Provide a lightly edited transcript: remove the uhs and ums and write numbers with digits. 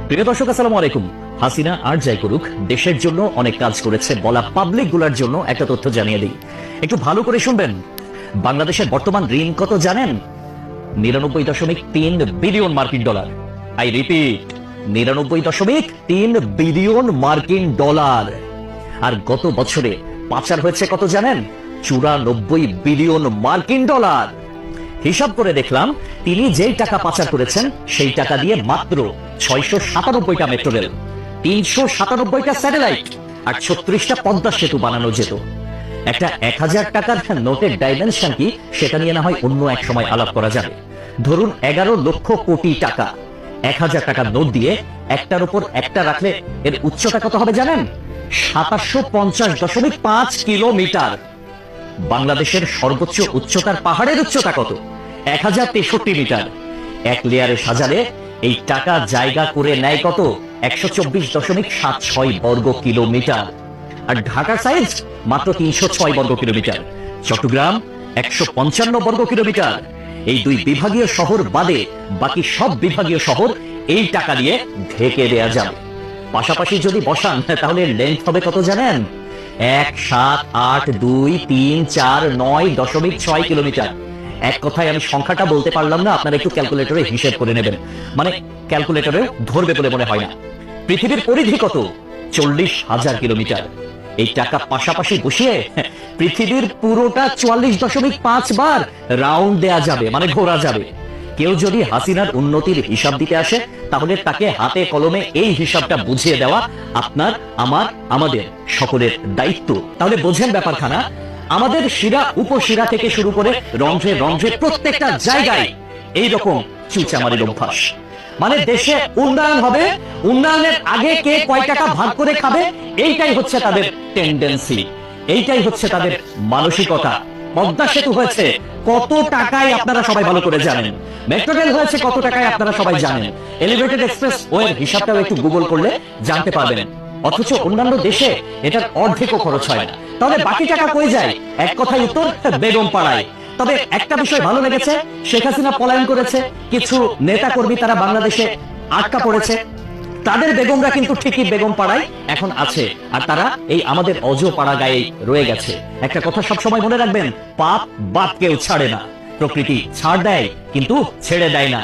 প্রিয় দর্শক, আসসালামু আলাইকুম। হাসিনা আর যাই করুক, দেশের জন্য অনেক কাজ করেছে বলা পাবলিক গুলার জন্য একটা তথ্য জানিয়ে দিই, একটু ভালো করে শুনবেন। বাংলাদেশের বর্তমান ঋণ কত জানেন? 99.3 বিলিয়ন মার্কিন ডলার। আই রিপিট, 99.3 বিলিয়ন মার্কিন ডলার। আর গত বছরে পাচার হয়েছে কত জানেন? 94 বিলিয়ন মার্কিন ডলার। হিসাব করে দেখলাম, তিনি যেই টাকা পাচার করেছেন সেই টাকা দিয়ে মাত্র 697টা মেট্রো রেল, 397টা স্যাটেলাইট আর 36টা পদ্মা সেতু বানানো যেত। একটা 1000 টাকার নোটের ডাইমেনশন কি, সেটা নিয়ে না হয় অন্য এক সময় আলাপ করা যাবে। ধরুন 11 লক্ষ কোটি টাকা 1000 টাকার নোট দিয়ে একটার উপর একটা রাখলে এর উচ্চতা কত হবে জানেন? 750.5 কিলোমিটার। বাংলাদেশের সর্বোচ্চ উচ্চতার পাহাড়ের উচ্চতা কত? 1063 মিটার। এক লেয়ারে সাজালে এই টাকা জায়গা করে নেয় কত? 124.76 বর্গ কিলোমিটার। আর ঢাকার সাইজ মাত্র 306 বর্গ কিলোমিটার, চট্টগ্রাম 155 বর্গ কিলোমিটার। এই দুই বিভাগীয় শহর বাদে বাকি সব বিভাগীয় শহর এই টাকা দিয়ে ঢেকে দেয়া যাবে। পাশাপাশি যদি বসান তাহলে লেন্থ হবে কত জানেন? 1782349.6 কিলোমিটার। এক কথায় আমি সংখ্যাটা বলতে পারলাম না, আপনারা একটু ক্যালকুলেটরে হিসেব করে নেবেন, মানে ক্যালকুলেটরে ধরবে বলে মনে হয় না। পৃথিবীর পরিধি কত? 40,000 কিলোমিটার। এই টাকা পাশাপাশি বসিয়ে পৃথিবীর পুরোটা 44.5 বার রাউন্ড দেয়া যাবে, মানে ঘোরা যাবে। কেউ যদি হাসিনার উন্নতির হিসাব দিতে আসে, তাহলে তাকে হাতে কলমে এই হিসাবটা বুঝিয়ে দেওয়া আপনার, আমার, আমাদের সকলের দায়িত্ব। তাহলে বোঝেন ব্যাপারখানা। আমাদের শিরা উপশিরা থেকে শুরু করে রন্ধ্রে রন্ধ্রে প্রত্যেকটা জায়গায় এইরকম চুচামারির অভ্যাস। মানে দেশে উন্নয়ন হবে, উন্নয়নের আগে কে কয় টাকা ভাগ করে খাবে, এইটাই হচ্ছে তাদের টেন্ডেন্সি, এইটাই হচ্ছে তাদের মানসিকতা। পদ্মা সেতু হয়েছে কত টাকায় আপনারা সবাই ভালো করে জানেন। মেট্রো রেল হয়েছে কত টাকায় আপনারা সবাই জানেন। এলিভেটেড এক্সপ্রেস ওয়ের হিসাবটাও একটু গুগল করলে জানতে পারবেন। অথচ অন্যান্য দেশে এটার অর্ধেকও খরচ হয় না। তাহলে বাকি টাকা কই যায়? এক কথায় উত্তর, বেগম পাড়ায়। তবে একটা বিষয় ভালো লেগেছে, শেখ হাসিনা পলায়ন করেছে, কিছু নেতা কর্মী তারা বাংলাদেশে আটকা পড়েছে, তাদের বেগমরা কিন্তু ঠিকই বেগম পাড়ায় এখন আছে, আর তারা এই আমাদের অজপাড়া গায়ে রয়ে গেছে। একটা কথা সবসময় মনে রাখবেন, পাপ বাপ কেউ ছাড়ে না। প্রকৃতি ছাড় দেয় কিন্তু ছেড়ে দেয় না।